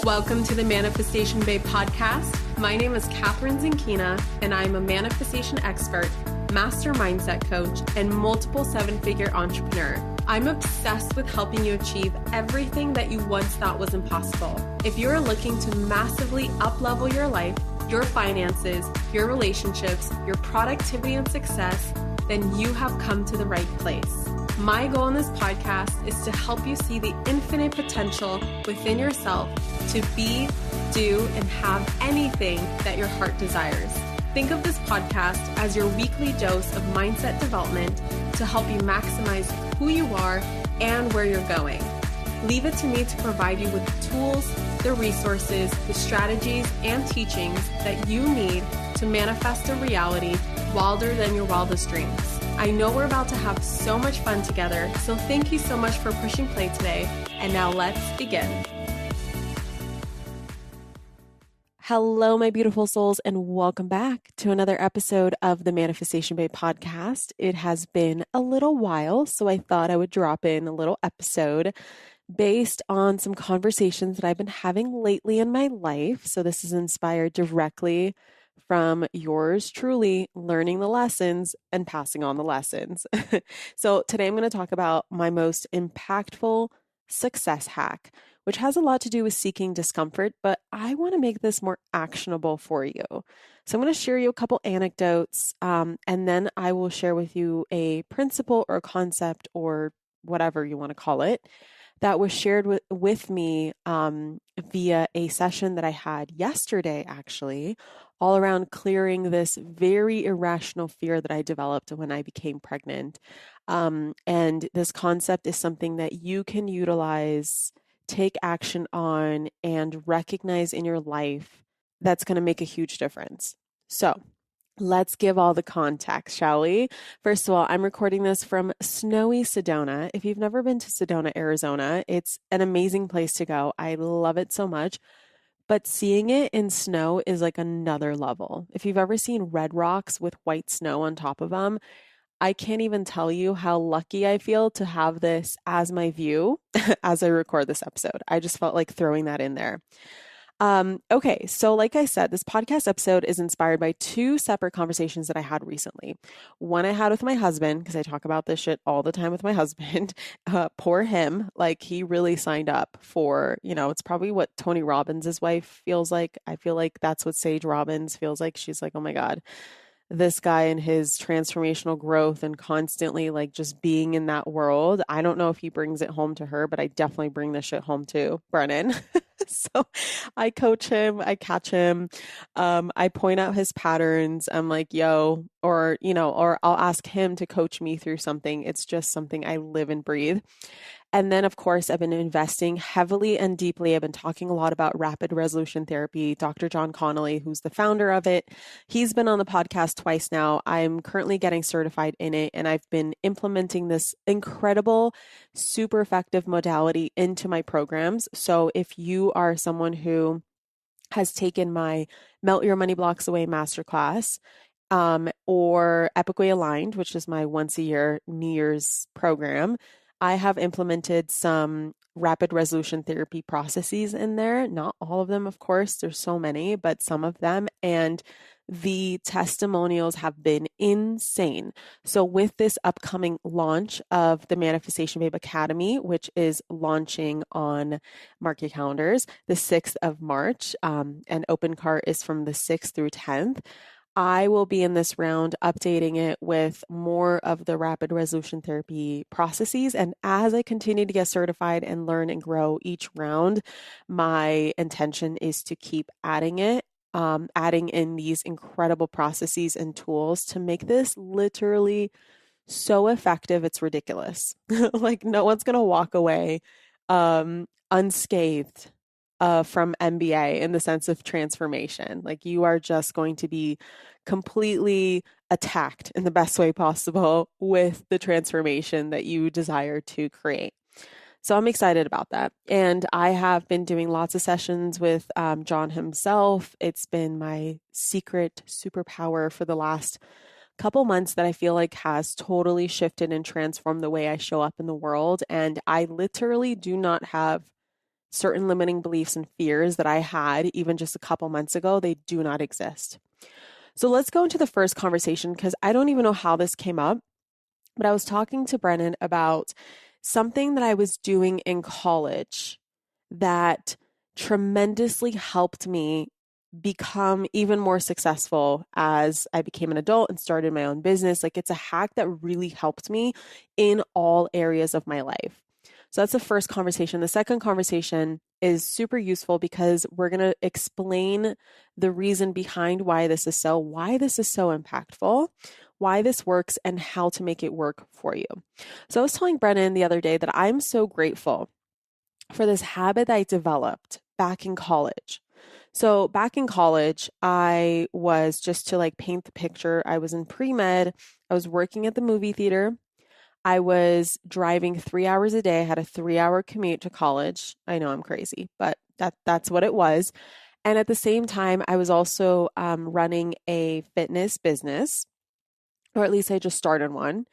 Welcome to the Manifestation Babe podcast. My name is Catherine Zinkina, and I'm a manifestation expert, master mindset coach, and multiple seven-figure entrepreneur. I'm obsessed with helping you achieve everything that you once thought was impossible. If you're looking to massively up-level your life, your finances, your relationships, your productivity and success, then you have come to the right place. My goal in this podcast is to help you see the infinite potential within yourself to be, do, and have anything that your heart desires. Think of this podcast as your weekly dose of mindset development to help you maximize who you are and where you're going. Leave it to me to provide you with the tools, the resources, the strategies, and teachings that you need to manifest a reality wilder than your wildest dreams. I know we're about to have so much fun together, so thank you so much for pushing play today, and now let's begin. Hello, my beautiful souls, and welcome back to another episode of the Manifestation Babe podcast. It has been a little while, so I thought I would drop in a little episode based on some conversations that I've been having lately in my life. So this is inspired directly from yours truly learning the lessons and passing on the lessons. So today I'm going to talk about my most impactful success hack, which has a lot to do with seeking discomfort, but I want to make this more actionable for you. So I'm going to share you a couple anecdotes, and then I will share with you a principle or concept or whatever you want to call it that was shared with me via a session that I had yesterday, actually, all around clearing this very irrational fear that I developed when I became pregnant. And this concept is something that you can utilize, take action on, and recognize in your life that's going to make a huge difference. So let's give all the context, shall we? First of all, I'm recording this from snowy Sedona. If you've never been to Sedona, Arizona, it's an amazing place to go. I love it so much. But seeing it in snow is like another level. If you've ever seen red rocks with white snow on top of them, I can't even tell you how lucky I feel to have this as my view as I record this episode. I just felt like throwing that in there. Okay, so like I said, this podcast episode is inspired by two separate conversations that I had recently. One I had with my husband, because I talk about this shit all the time with my husband. Poor him. Like, he really signed up for, it's probably what Tony Robbins' wife feels like. I feel like that's what Sage Robbins feels like. She's like, oh my God, this guy and his transformational growth and constantly like just being in that world. I don't know if he brings it home to her, but I definitely bring this shit home to Brennan. So I coach him, I catch him, I point out his patterns. I'm like, yo, or I'll ask him to coach me through something. It's just something I live and breathe. And then, of course, I've been investing heavily and deeply. I've been talking a lot about rapid resolution therapy. Dr. John Connolly, who's the founder of it, he's been on the podcast twice now. I'm currently getting certified in it, and I've been implementing this incredible, super effective modality into my programs. So if you are someone who has taken my Melt Your Money Blocks Away masterclass, or Epically Aligned, which is my once a year New Year's program, I have implemented some rapid resolution therapy processes in there. Not all of them, of course. There's so many, but some of them. And the testimonials have been insane. So with this upcoming launch of the Manifestation Babe Academy, which is launching on, mark your calendars, the 6th of March, and open cart is from the 6th through 10th. I will be in this round updating it with more of the rapid resolution therapy processes. And as I continue to get certified and learn and grow each round, my intention is to keep adding in these incredible processes and tools to make this literally so effective. It's ridiculous. Like, no one's going to walk away unscathed from MBA in the sense of transformation. Like, you are just going to be completely attacked in the best way possible with the transformation that you desire to create. So I'm excited about that. And I have been doing lots of sessions with John himself. It's been my secret superpower for the last couple months that I feel like has totally shifted and transformed the way I show up in the world. And I literally do not have certain limiting beliefs and fears that I had even just a couple months ago, they do not exist. So let's go into the first conversation because I don't even know how this came up, but I was talking to Brennan about something that I was doing in college that tremendously helped me become even more successful as I became an adult and started my own business. Like it's a hack that really helped me in all areas of my life. So that's the first conversation. The second conversation is super useful because we're going to explain the reason behind why this is so impactful, why this works, and how to make it work for you. So I was telling Brennan the other day that I'm so grateful for this habit that I developed back in college. So back in college, I was, just to like paint the picture, I was in pre-med, I was working at the movie theater. I was driving 3 hours a day. I had a 3 hour commute to college. I know I'm crazy, but that's what it was. And at the same time, I was also running a fitness business, or at least I just started one.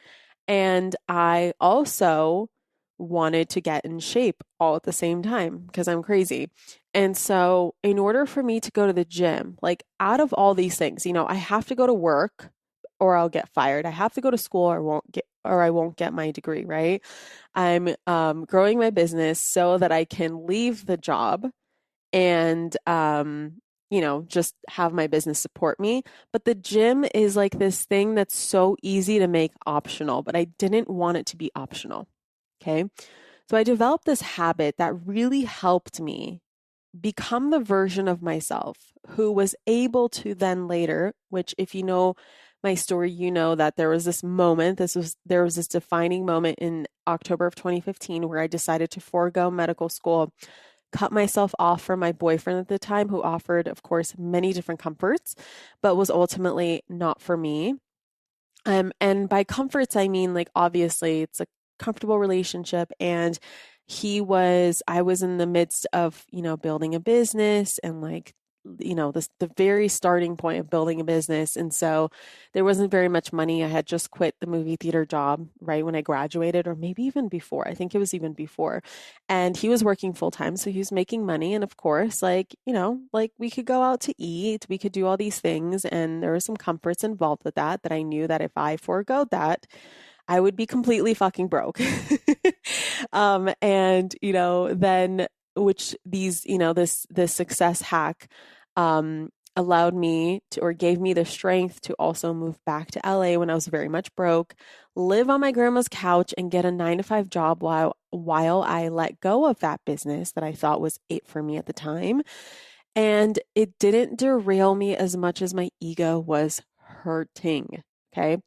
And I also wanted to get in shape all at the same time because I'm crazy. And so, in order for me to go to the gym, like out of all these things, I have to go to work or I'll get fired. I have to go to school or I won't get my degree, right? I'm growing my business so that I can leave the job and just have my business support me. But the gym is like this thing that's so easy to make optional, but I didn't want it to be optional. Okay. So I developed this habit that really helped me become the version of myself who was able to then later, which if you know my story, you know that there was this moment, there was this defining moment in October of 2015 where I decided to forego medical school, cut myself off from my boyfriend at the time, who offered, of course, many different comforts, but was ultimately not for me. And by comforts, I mean, like, obviously it's a comfortable relationship. And I was in the midst of, building a business and like, the very starting point of building a business. And so there wasn't very much money. I had just quit the movie theater job right when I graduated, or maybe even before. I think it was even before. And he was working full time. So he was making money. And of course, like, like we could go out to eat, we could do all these things. And there were some comforts involved with that I knew that if I forego that, I would be completely fucking broke. And, then which these, this success hack allowed me to, or gave me the strength to also move back to LA when I was very much broke, live on my grandma's couch and get a 9 to 5 job while I let go of that business that I thought was it for me at the time. And it didn't derail me as much as my ego was hurting. Okay.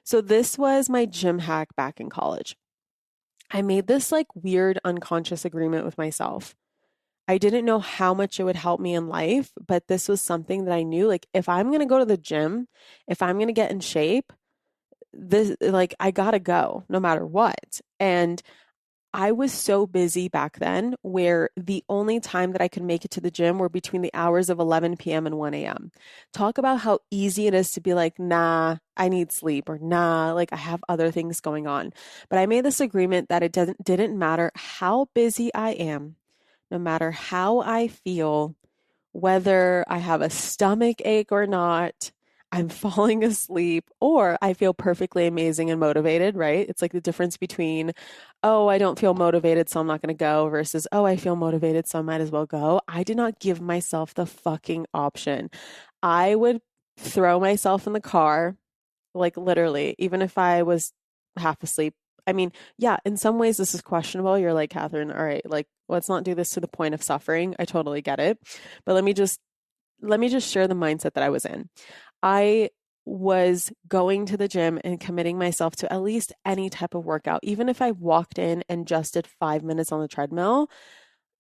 So this was my gym hack back in college. I made this like weird unconscious agreement with myself. I didn't know how much it would help me in life, but this was something that I knew, like, if I'm going to go to the gym, if I'm going to get in shape, this, like, I got to go no matter what. And I was so busy back then where the only time that I could make it to the gym were between the hours of 11 p.m. and 1 a.m. Talk about how easy it is to be like, nah, I need sleep, or nah, like I have other things going on. But I made this agreement that it didn't matter how busy I am, no matter how I feel, whether I have a stomach ache or not, I'm falling asleep, or I feel perfectly amazing and motivated, right? It's like the difference between, oh, I don't feel motivated, so I'm not going to go, versus, oh, I feel motivated, so I might as well go. I did not give myself the fucking option. I would throw myself in the car, like literally, even if I was half asleep. I mean, yeah, in some ways this is questionable. You're like, Catherine, all right, like let's not do this to the point of suffering. I totally get it. But let me just share the mindset that I was in. I was going to the gym and committing myself to at least any type of workout. Even if I walked in and just did 5 minutes on the treadmill,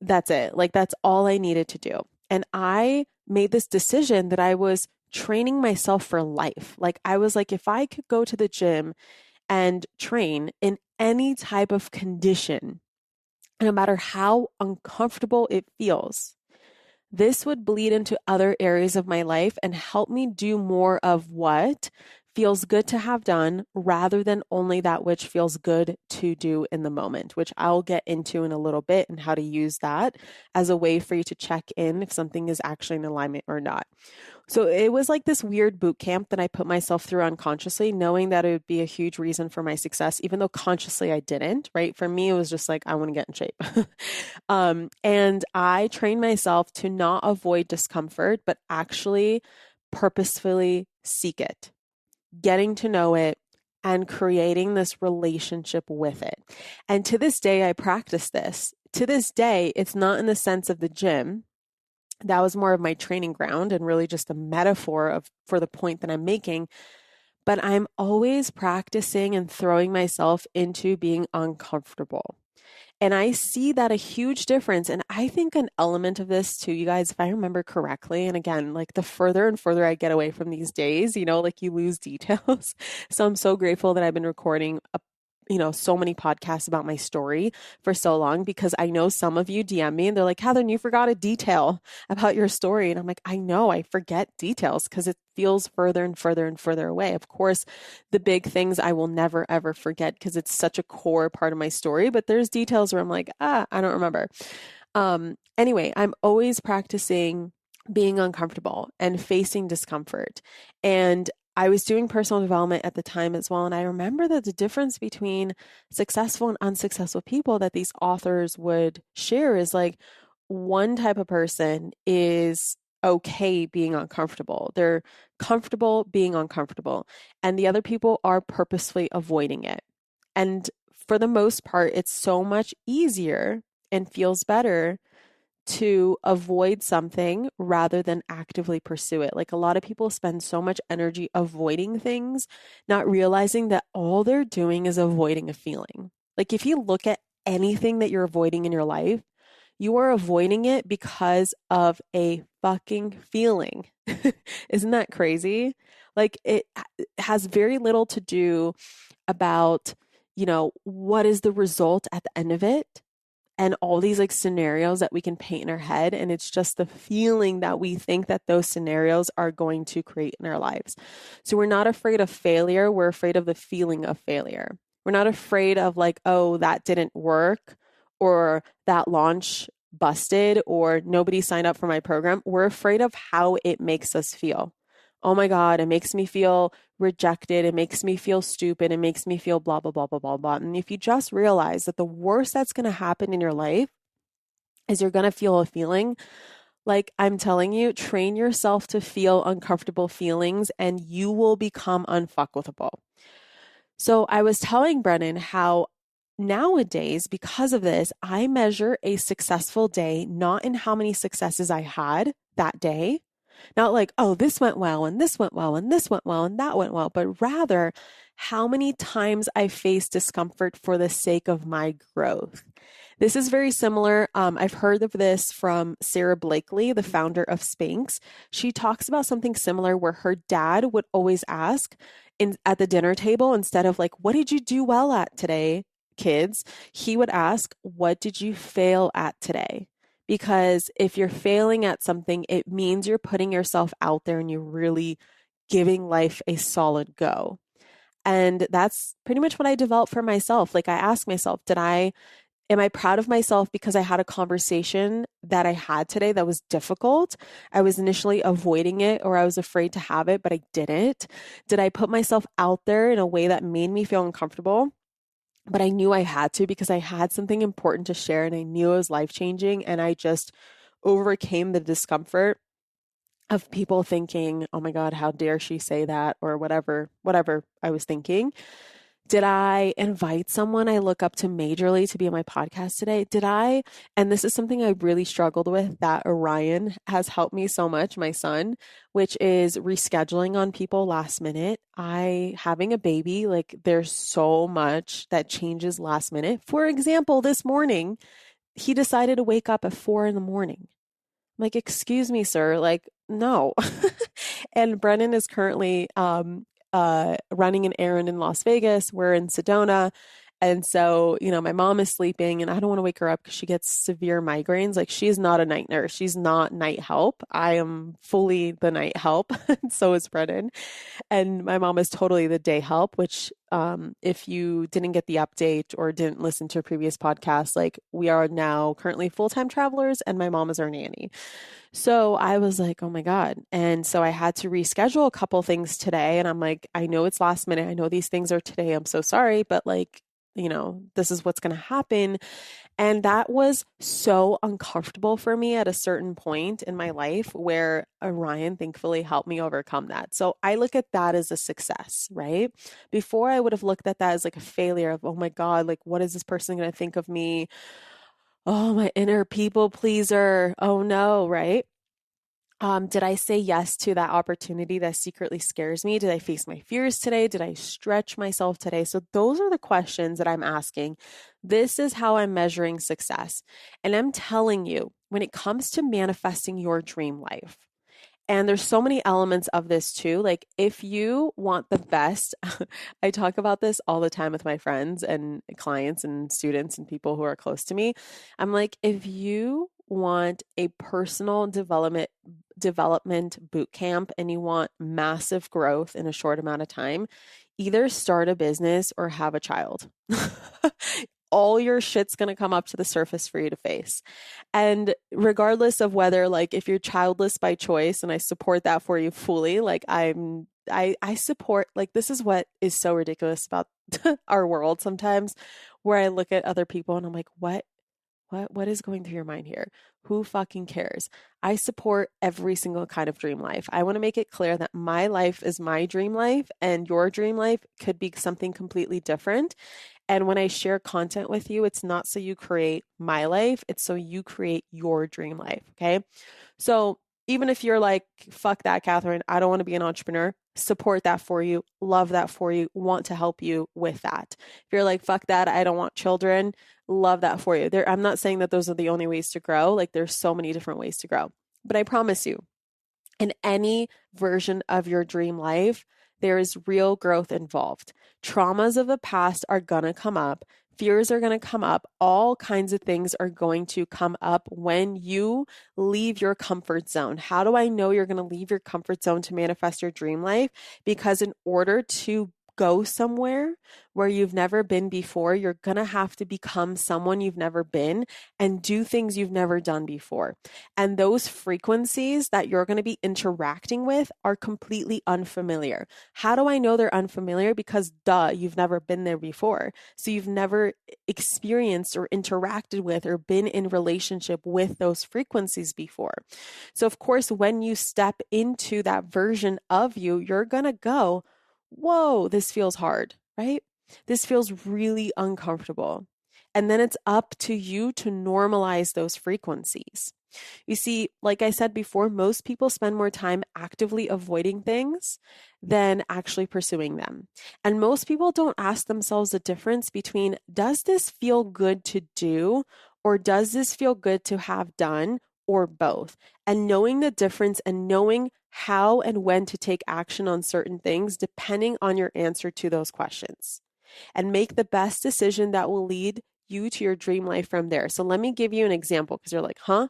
that's it. Like that's all I needed to do. And I made this decision that I was training myself for life. Like I was like, if I could go to the gym and train in any type of condition, no matter how uncomfortable it feels, this would bleed into other areas of my life and help me do more of what feels good to have done rather than only that which feels good to do in the moment, which I'll get into in a little bit and how to use that as a way for you to check in if something is actually in alignment or not. So it was like this weird boot camp that I put myself through unconsciously, knowing that it would be a huge reason for my success, even though consciously I didn't, right? For me, it was just like, I want to get in shape. And I trained myself to not avoid discomfort, but actually purposefully seek it, getting to know it, and creating this relationship with it. And to this day, I practice this. To this day, it's not in the sense of the gym. That was more of my training ground and really just a metaphor of for the point that I'm making. But I'm always practicing and throwing myself into being uncomfortable. And I see that a huge difference. And I think an element of this too, you guys, if I remember correctly, and again, like the further and further I get away from these days, like you lose details. So I'm so grateful that I've been recording so many podcasts about my story for so long, because I know some of you DM me and they're like, Catherine, you forgot a detail about your story. And I'm like, I know, I forget details because it feels further and further and further away. Of course, the big things I will never, ever forget because it's such a core part of my story, but there's details where I'm like, I don't remember. Anyway, I'm always practicing being uncomfortable and facing discomfort. And I was doing personal development at the time as well. And I remember that the difference between successful and unsuccessful people that these authors would share is like one type of person is okay being uncomfortable. They're comfortable being uncomfortable. And the other people are purposefully avoiding it. And for the most part, it's so much easier and feels better to avoid something rather than actively pursue it. Like a lot of people spend so much energy avoiding things, not realizing that all they're doing is avoiding a feeling. Like if you look at anything that you're avoiding in your life, you are avoiding it because of a fucking feeling. Isn't that crazy? Like it has very little to do about, what is the result at the end of it? And all these like scenarios that we can paint in our head. And it's just the feeling that we think that those scenarios are going to create in our lives. So we're not afraid of failure. We're afraid of the feeling of failure. We're not afraid of like, oh, that didn't work, or that launch busted, or nobody signed up for my program. We're afraid of how it makes us feel. Oh my God, it makes me feel rejected. It makes me feel stupid. It makes me feel blah, blah, blah, blah, blah, blah. And if you just realize that the worst that's going to happen in your life is you're going to feel a feeling, like I'm telling you, train yourself to feel uncomfortable feelings and you will become unfuckable. So I was telling Brennan how nowadays, because of this, I measure a successful day not in how many successes I had that day. Not like, oh, this went well, and this went well, and this went well, and that went well, but rather how many times I faced discomfort for the sake of my growth. This is very similar. I've heard of this from Sarah Blakely, the founder of Spanx. She talks about something similar where her dad would always ask at the dinner table, instead of like, what did you do well at today, kids? He would ask, what did you fail at today? Because if you're failing at something, it means you're putting yourself out there and you're really giving life a solid go. And that's pretty much what I developed for myself. Like I ask myself, am I proud of myself because I had a conversation that I had today that was difficult? I was initially avoiding it, or I was afraid to have it, but I didn't. Did I put myself out there in a way that made me feel uncomfortable? But I knew I had to because I had something important to share and I knew it was life-changing, and I just overcame the discomfort of people thinking, oh my God, how dare she say that, or whatever I was thinking. Did I invite someone I look up to majorly to be on my podcast today? Did I? And this is something I really struggled with that Orion has helped me so much, my son, which is rescheduling on people last minute. Having a baby, like there's so much that changes last minute. For example, this morning, he decided to wake up at 4 a.m. I'm like, excuse me, sir, like, no. And Brennan is currently, running an errand in Las Vegas. We're in Sedona. And so, my mom is sleeping and I don't want to wake her up because she gets severe migraines. Like she's not a night nurse. She's not night help. I am fully the night help. And so is Brennan. And my mom is totally the day help, which if you didn't get the update or didn't listen to a previous podcast, like we are now currently full-time travelers and my mom is our nanny. So I was like, oh my God. And so I had to reschedule a couple things today. And I'm like, I know it's last minute. I know these things are today. I'm so sorry, but like, this is what's going to happen. And that was so uncomfortable for me at a certain point in my life where Orion thankfully helped me overcome that. So I look at that as a success, right? Before I would have looked at that as like a failure of, oh my God, like what is this person going to think of me? Oh, my inner people pleaser. Oh no, right? Did I say yes to that opportunity that secretly scares me? Did I face my fears today? Did I stretch myself today? So those are the questions that I'm asking. This is how I'm measuring success. And I'm telling you, when it comes to manifesting your dream life, and there's so many elements of this too. Like if you want the best, I talk about this all the time with my friends and clients and students and people who are close to me. I'm like, if you want a personal development boot camp and you want massive growth in a short amount of time, either start a business or have a child. All your shit's going to come up to the surface for you to face. And regardless of whether, like, if you're childless by choice, and I support that for you fully, like I support, like, this is what is so ridiculous about our world sometimes, where I look at other people and I'm like, what is going through your mind here? Who fucking cares? I support every single kind of dream life. I want to make it clear that my life is my dream life and your dream life could be something completely different. And when I share content with you, it's not so you create my life, it's so you create your dream life. Okay. So even if you're like, fuck that, Catherine, I don't want to be an entrepreneur, support that for you, love that for you, want to help you with that. If you're like, fuck that, I don't want children, love that for you. I'm not saying that those are the only ways to grow. Like there's so many different ways to grow. But I promise you, in any version of your dream life, there is real growth involved. Traumas of the past are going to come up. Fears are going to come up. All kinds of things are going to come up when you leave your comfort zone. How do I know you're going to leave your comfort zone to manifest your dream life? Because in order to go somewhere where you've never been before, you're going to have to become someone you've never been and do things you've never done before. And those frequencies that you're going to be interacting with are completely unfamiliar. How do I know they're unfamiliar? Because you've never been there before. So you've never experienced or interacted with or been in relationship with those frequencies before. So of course, when you step into that version of you, you're going to go, whoa, this feels hard, right? This feels really uncomfortable. And then it's up to you to normalize those frequencies. You see, like I said before, most people spend more time actively avoiding things than actually pursuing them. And most people don't ask themselves the difference between, does this feel good to do, or does this feel good to have done, or both? And knowing the difference and knowing how and when to take action on certain things depending on your answer to those questions. And make the best decision that will lead you to your dream life from there. So let me give you an example because you're like, huh?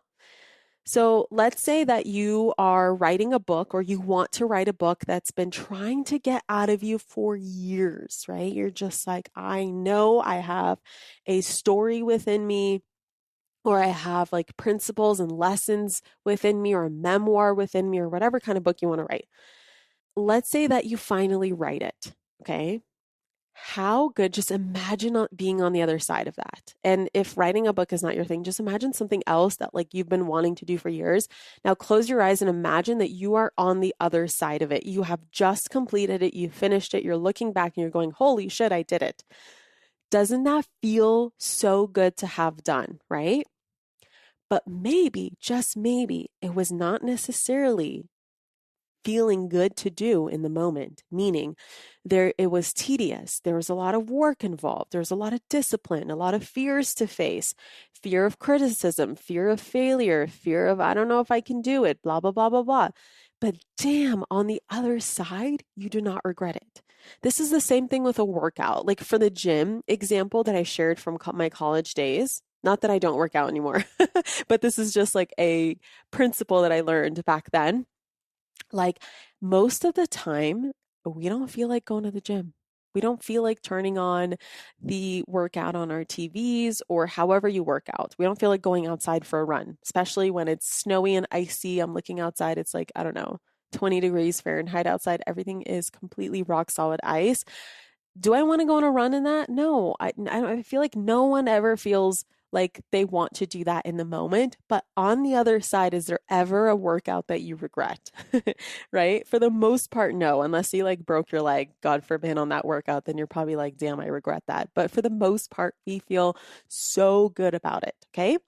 So let's say that you are writing a book or you want to write a book that's been trying to get out of you for years, right? You're just like, I know I have a story within me, or I have like principles and lessons within me, or a memoir within me, or whatever kind of book you want to write. Let's say that you finally write it. Okay. How good, just imagine being on the other side of that. And if writing a book is not your thing, just imagine something else that like you've been wanting to do for years. Now close your eyes and imagine that you are on the other side of it. You have just completed it. You finished it. You're looking back and you're going, holy shit, I did it. Doesn't that feel so good to have done, right? But maybe, just maybe, it was not necessarily feeling good to do in the moment, meaning it was tedious. There was a lot of work involved. There was a lot of discipline, a lot of fears to face, fear of criticism, fear of failure, fear of, I don't know if I can do it, blah, blah, blah, blah, blah. But damn, on the other side, you do not regret it. This is the same thing with a workout. Like for the gym example that I shared from my college days, not that I don't work out anymore, but this is just like a principle that I learned back then. Like most of the time, we don't feel like going to the gym. We don't feel like turning on the workout on our TVs or however you work out. We don't feel like going outside for a run, especially when it's snowy and icy. I'm looking outside, it's like, I don't know, 20 degrees Fahrenheit outside. Everything is completely rock solid ice. Do I want to go on a run in that? No, I feel like no one ever feels like they want to do that in the moment. But on the other side, is there ever a workout that you regret? Right? For the most part, no, unless you like broke your leg, God forbid, on that workout, then you're probably like, damn, I regret that. But for the most part, we feel so good about it. Okay.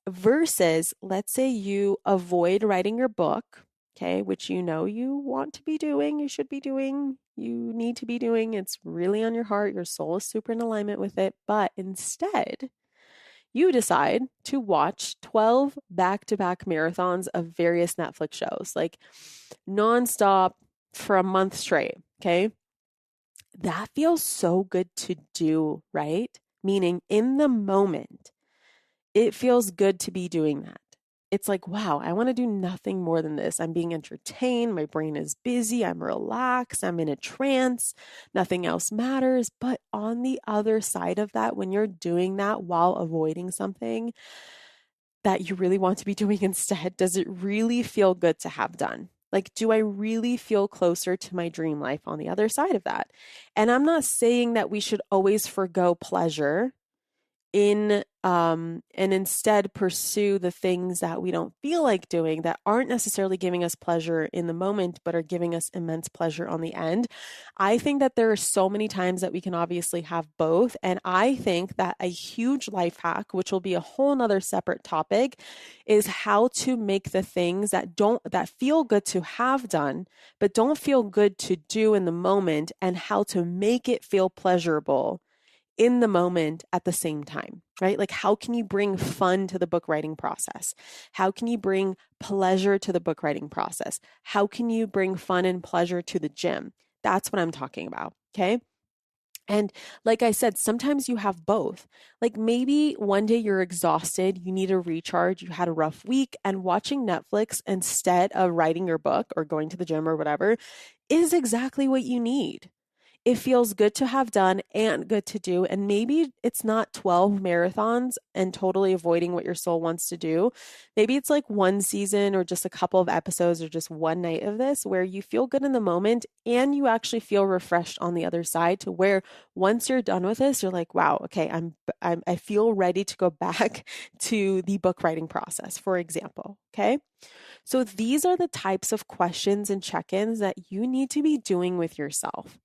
Versus, let's say you avoid writing your book, okay, which you know you want to be doing, you should be doing, you need to be doing. It's really on your heart. Your soul is super in alignment with it. But instead, you decide to watch 12 back-to-back marathons of various Netflix shows, like nonstop for a month straight, okay? That feels so good to do, right? Meaning in the moment, it feels good to be doing that. It's like, wow, I want to do nothing more than this. I'm being entertained. My brain is busy. I'm relaxed. I'm in a trance. Nothing else matters. But on the other side of that, when you're doing that while avoiding something that you really want to be doing instead, does it really feel good to have done? Like, do I really feel closer to my dream life on the other side of that? And I'm not saying that we should always forgo pleasure and instead pursue the things that we don't feel like doing that aren't necessarily giving us pleasure in the moment but are giving us immense pleasure on the end. I think that there are so many times that we can obviously have both, and I think that a huge life hack, which will be a whole nother separate topic, is how to make the things that feel good to have done but don't feel good to do in the moment, and how to make it feel pleasurable in the moment at the same time, right? Like, how can you bring fun to the book writing process? How can you bring pleasure to the book writing process? How can you bring fun and pleasure to the gym? That's what I'm talking about. Okay. And like I said, sometimes you have both. Like maybe one day you're exhausted, you need a recharge, you had a rough week, and watching Netflix instead of writing your book or going to the gym or whatever is exactly what you need. It feels good to have done and good to do. And maybe it's not 12 marathons and totally avoiding what your soul wants to do. Maybe it's like one season or just a couple of episodes or just one night of this where you feel good in the moment and you actually feel refreshed on the other side, to where once you're done with this, you're like, wow, okay, I feel ready to go back to the book writing process, for example. Okay. So these are the types of questions and check-ins that you need to be doing with yourself.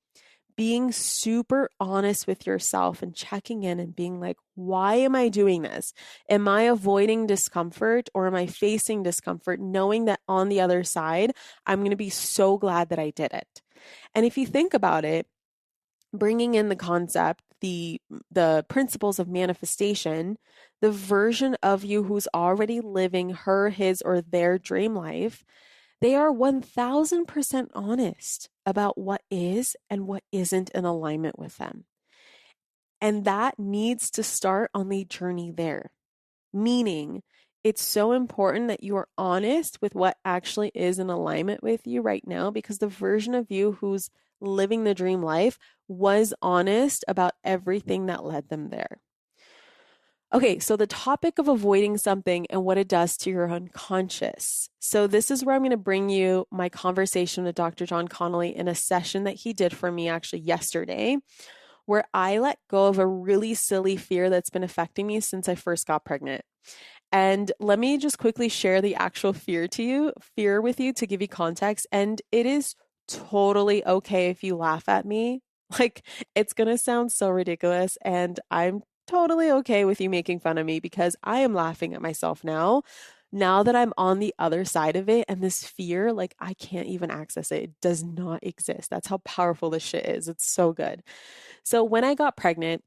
Being super honest with yourself and checking in and being like, why am I doing this? Am I avoiding discomfort or am I facing discomfort, knowing that on the other side, I'm going to be so glad that I did it? And if you think about it, bringing in the concept, the principles of manifestation, the version of you who's already living her, his, or their dream life, they are 1000% honest about what is and what isn't in alignment with them. And that needs to start on the journey there. Meaning, it's so important that you are honest with what actually is in alignment with you right now, because the version of you who's living the dream life was honest about everything that led them there. Okay, so the topic of avoiding something and what it does to your unconscious. So this is where I'm going to bring you my conversation with Dr. John Connolly in a session that he did for me actually yesterday, where I let go of a really silly fear that's been affecting me since I first got pregnant. And let me just quickly share the actual fear with you to give you context. And it is totally okay if you laugh at me. Like, it's going to sound so ridiculous, and I'm totally okay with you making fun of me, because I am laughing at myself now that I'm on the other side of it. And this fear, like, I can't even access it. It does not exist. That's how powerful this shit is. It's so good. So when I got pregnant,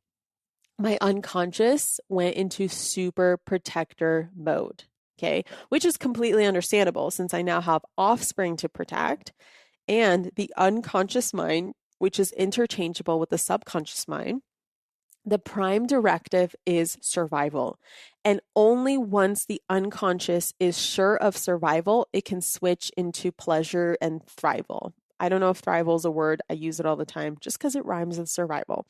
my unconscious went into super protector mode. Okay. Which is completely understandable since I now have offspring to protect. And the unconscious mind which is interchangeable with the subconscious mind, the prime directive is survival. And only once the unconscious is sure of survival, it can switch into pleasure and thrival. I don't know if thrival is a word. I use it all the time just because it rhymes with survival.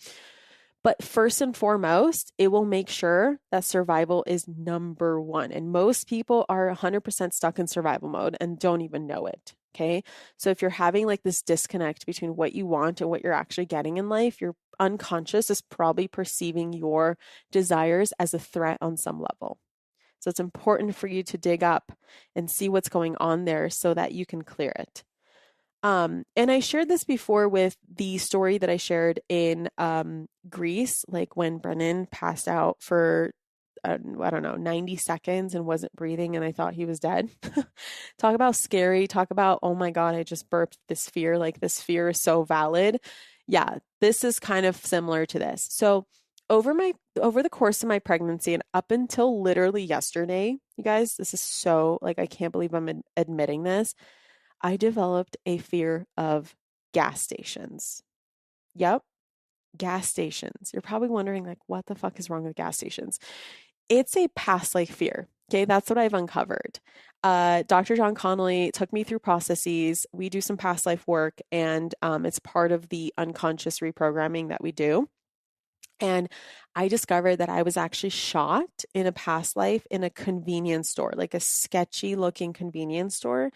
But first and foremost, it will make sure that survival is number one. And most people are 100% stuck in survival mode and don't even know it. Okay. So if you're having like this disconnect between what you want and what you're actually getting in life, your unconscious is probably perceiving your desires as a threat on some level. So it's important for you to dig up and see what's going on there so that you can clear it. And I shared this before with the story that I shared in Greece, like when Brennan passed out for, I don't know, 90 seconds and wasn't breathing and I thought he was dead. Talk about scary. Talk about, oh my God, I just burped this fear. Like this fear is so valid. Yeah, this is kind of similar to this. So over the course of my pregnancy and up until literally yesterday, you guys, this is so like, I can't believe I'm admitting this. I developed a fear of gas stations. Yep, gas stations. You're probably wondering, like, what the fuck is wrong with gas stations? It's a past life fear. Okay, that's what I've uncovered. Dr. John Connolly took me through processes. We do some past life work, and it's part of the unconscious reprogramming that we do. And I discovered that I was actually shot in a past life in a convenience store, like a sketchy looking convenience store.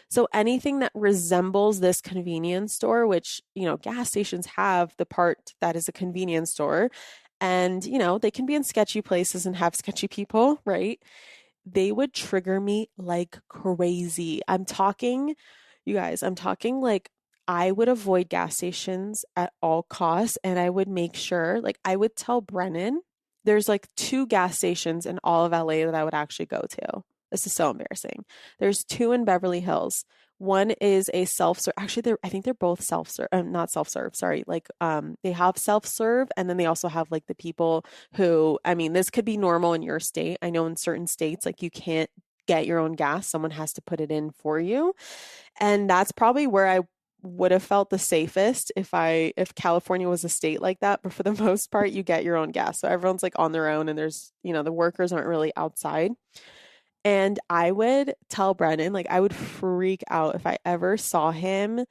So anything that resembles this convenience store, which, gas stations have the part that is a convenience store, and, they can be in sketchy places and have sketchy people, right? They would trigger me like crazy. You guys, I'm talking like I would avoid gas stations at all costs, and I would make sure, like I would tell Brennan, there's like 2 gas stations in all of LA that I would actually go to. This is so embarrassing. There's 2 in Beverly Hills. One is a self-serve. Actually, I think they're both self-serve, not self-serve, sorry. Like, they have self-serve, and then they also have like the people who, I mean, this could be normal in your state. I know in certain states, like you can't get your own gas. Someone has to put it in for you. And that's probably where I would have felt the safest if California was a state like that. But for the most part, you get your own gas. So everyone's like on their own, and there's, the workers aren't really outside. And I would tell Brennan, like I would freak out if I ever saw him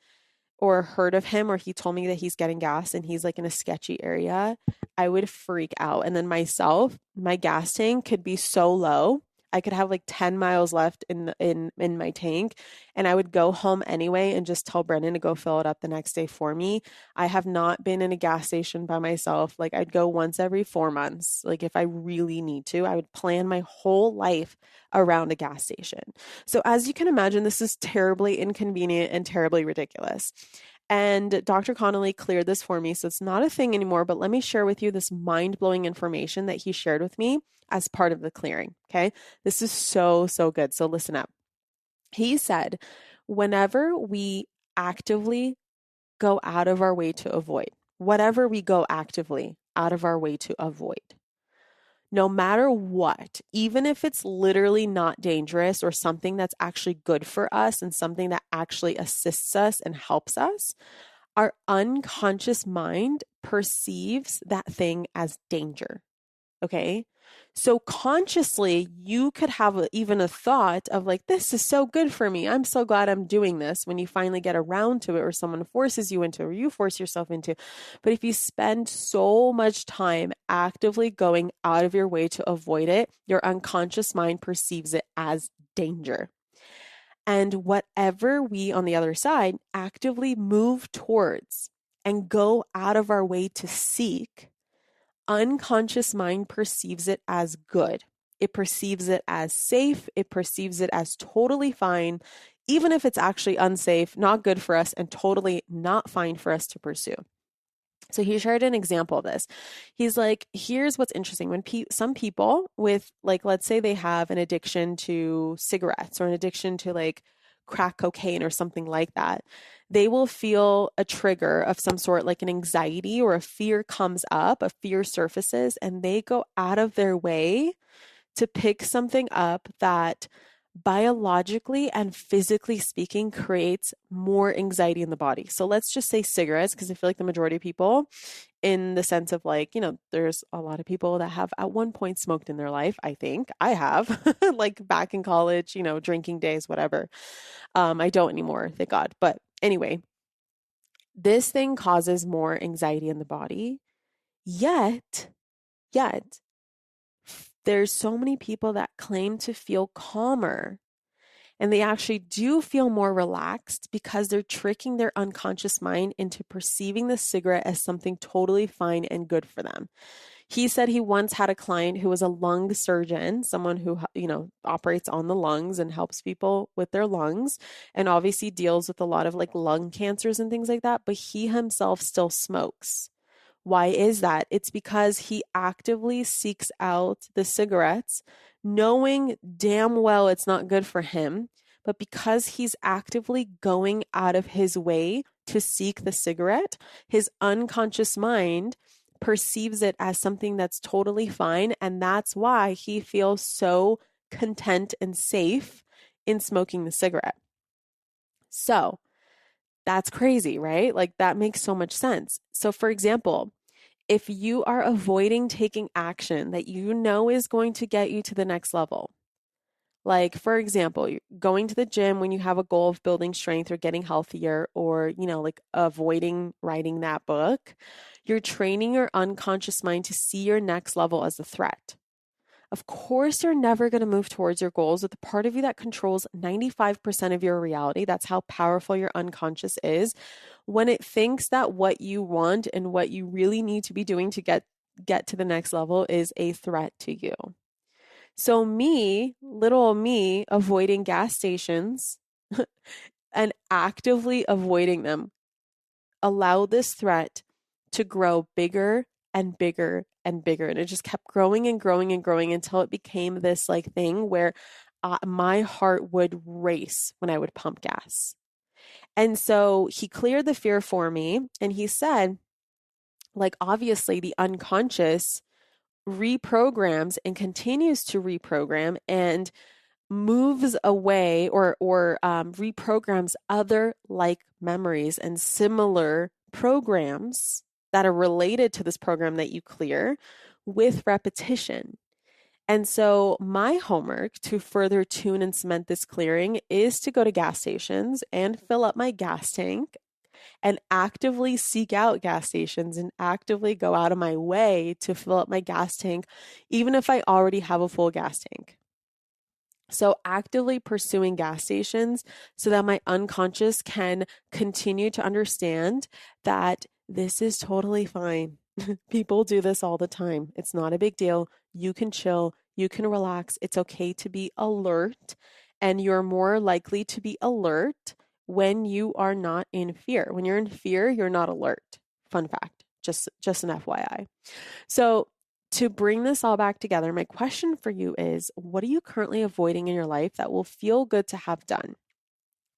or heard of him, or he told me that he's getting gas and he's like in a sketchy area. I would freak out. And then myself, my gas tank could be so low. I could have like 10 miles left in my tank, and I would go home anyway and just tell Brennan to go fill it up the next day for me. I have not been in a gas station by myself. Like I'd go once every 4 months. Like if I really need to, I would plan my whole life around a gas station. So as you can imagine, this is terribly inconvenient and terribly ridiculous. And Dr. Connolly cleared this for me, so it's not a thing anymore, but let me share with you this mind-blowing information that he shared with me as part of the clearing, okay? This is so, so good, so listen up. He said, whenever we actively go out of our way to avoid, whatever we go actively out of our way to avoid, no matter what, even if it's literally not dangerous or something that's actually good for us and something that actually assists us and helps us, our unconscious mind perceives that thing as danger. Okay. So consciously, you could have even a thought of like, this is so good for me. I'm so glad I'm doing this when you finally get around to it, or someone forces you into, or you force yourself into. But if you spend so much time actively going out of your way to avoid it, your unconscious mind perceives it as danger. And whatever we on the other side actively move towards and go out of our way to seek, unconscious mind perceives it as good. It perceives it as safe. It perceives it as totally fine, even if it's actually unsafe, not good for us, and totally not fine for us to pursue. So he shared an example of this. He's like, here's what's interesting. When some people with, like, let's say they have an addiction to cigarettes or an addiction to like crack cocaine or something like that, they will feel a trigger of some sort, like an anxiety or a fear comes up, a fear surfaces, and they go out of their way to pick something up that biologically and physically speaking creates more anxiety in the body. So let's just say cigarettes, because I feel like the majority of people, in the sense of like, there's a lot of people that have at one point smoked in their life. I think I have, like back in college, drinking days, whatever. I don't anymore, thank God. But anyway, this thing causes more anxiety in the body. Yet, there's so many people that claim to feel calmer, and they actually do feel more relaxed because they're tricking their unconscious mind into perceiving the cigarette as something totally fine and good for them. He said he once had a client who was a lung surgeon, someone who, operates on the lungs and helps people with their lungs, and obviously deals with a lot of like lung cancers and things like that, but he himself still smokes. Why is that? It's because he actively seeks out the cigarettes, knowing damn well it's not good for him, but because he's actively going out of his way to seek the cigarette, his unconscious mind perceives it as something that's totally fine. And that's why he feels so content and safe in smoking the cigarette. So that's crazy, right? Like that makes so much sense. So, for example, if you are avoiding taking action that you know is going to get you to the next level, like, for example, going to the gym when you have a goal of building strength or getting healthier, or, like avoiding writing that book, you're training your unconscious mind to see your next level as a threat. Of course, you're never going to move towards your goals with the part of you that controls 95% of your reality. That's how powerful your unconscious is. When it thinks that what you want and what you really need to be doing to get to the next level is a threat to you. So little me, avoiding gas stations and actively avoiding them allowed this threat to grow bigger and bigger and bigger. And it just kept growing and growing and growing until it became this like thing where my heart would race when I would pump gas. And so he cleared the fear for me. And he said, like, obviously the unconscious reprograms and continues to reprogram and moves away or reprograms other like memories and similar programs that are related to this program that you clear with repetition. And so my homework to further tune and cement this clearing is to go to gas stations and fill up my gas tank and actively seek out gas stations and actively go out of my way to fill up my gas tank, even if I already have a full gas tank. So actively pursuing gas stations so that my unconscious can continue to understand that this is totally fine. People do this all the time. It's not a big deal. You can chill. You can relax. It's okay to be alert. And you're more likely to be alert when you are not in fear. When you're in fear, you're not alert. Fun fact, just an FYI. So to bring this all back together, my question for you is, what are you currently avoiding in your life that will feel good to have done?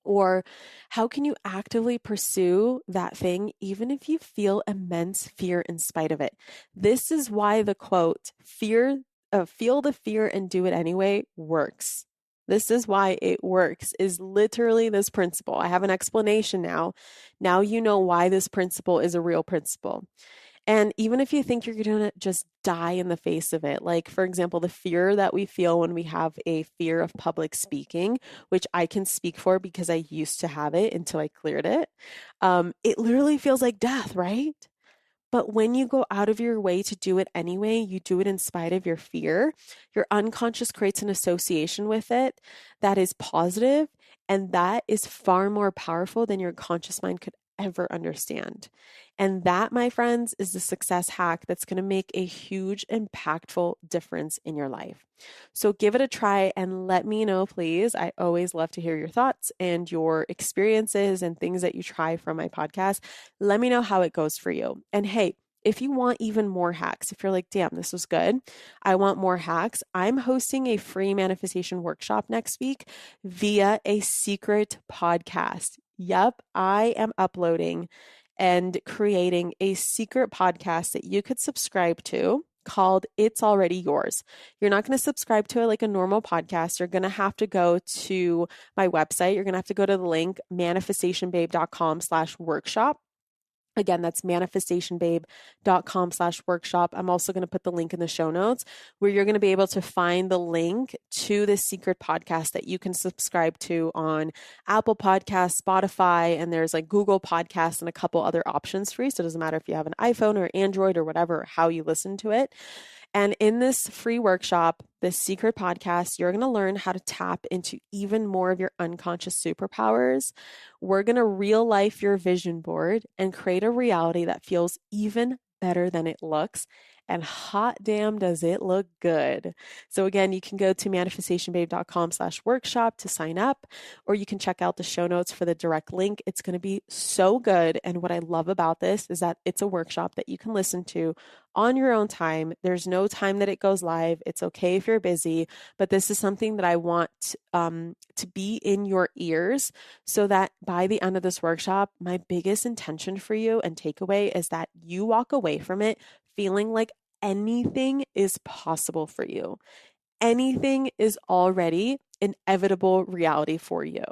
Or how can you actively pursue that thing even if you feel immense fear in spite of it? This is why the quote, feel the fear and do it anyway, works. This is why it works, is literally this principle. I have an explanation now. Now you know why this principle is a real principle. And even if you think you're going to just die in the face of it, like, for example, the fear that we feel when we have a fear of public speaking, which I can speak for because I used to have it until I cleared it, it literally feels like death, right? But when you go out of your way to do it anyway, you do it in spite of your fear, your unconscious creates an association with it that is positive, and that is far more powerful than your conscious mind could ever understand. And that, my friends, is the success hack that's going to make a huge, impactful difference in your life. So give it a try and let me know, please. I always love to hear your thoughts and your experiences and things that you try from my podcast. Let me know how it goes for you. And hey, if you want even more hacks, if you're like, damn, this was good, I want more hacks, I'm hosting a free manifestation workshop next week via a secret podcast. Yep, I am uploading and creating a secret podcast that you could subscribe to called It's Already Yours. You're not going to subscribe to it like a normal podcast. You're going to have to go to my website. You're going to have to go to the link manifestationbabe.com/workshop. Again, that's manifestationbabe.com/workshop. I'm also going to put the link in the show notes where you're going to be able to find the link to this secret podcast that you can subscribe to on Apple Podcasts, Spotify, and there's like Google Podcasts and a couple other options for you. So it doesn't matter if you have an iPhone or Android or whatever, how you listen to it. And in this free workshop, this secret podcast, you're going to learn how to tap into even more of your unconscious superpowers. We're going to real life your vision board and create a reality that feels even better than it looks. And hot damn, does it look good. So again, you can go to manifestationbabe.com/workshop to sign up, or you can check out the show notes for the direct link. It's going to be so good. And what I love about this is that it's a workshop that you can listen to on your own time. There's no time that it goes live. It's okay if you're busy, but this is something that I want to be in your ears so that by the end of this workshop, my biggest intention for you and takeaway is that you walk away from it feeling like anything is possible for you. Anything is already inevitable reality for you.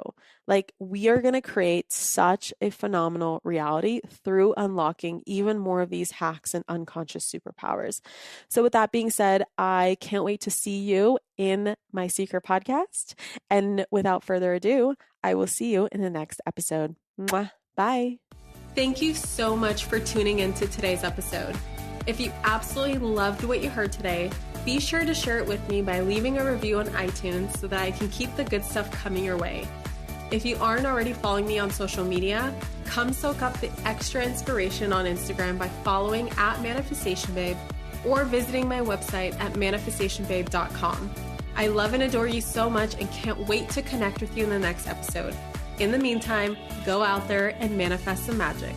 Like, we are going to create such a phenomenal reality through unlocking even more of these hacks and unconscious superpowers. So with that being said, I can't wait to see you in my secret podcast. And without further ado, I will see you in the next episode. Mwah. Bye. Thank you so much for tuning into today's episode. If you absolutely loved what you heard today, be sure to share it with me by leaving a review on iTunes so that I can keep the good stuff coming your way. If you aren't already following me on social media, come soak up the extra inspiration on Instagram by following @manifestationbabe or visiting my website at manifestationbabe.com. I love and adore you so much and can't wait to connect with you in the next episode. In the meantime, go out there and manifest some magic.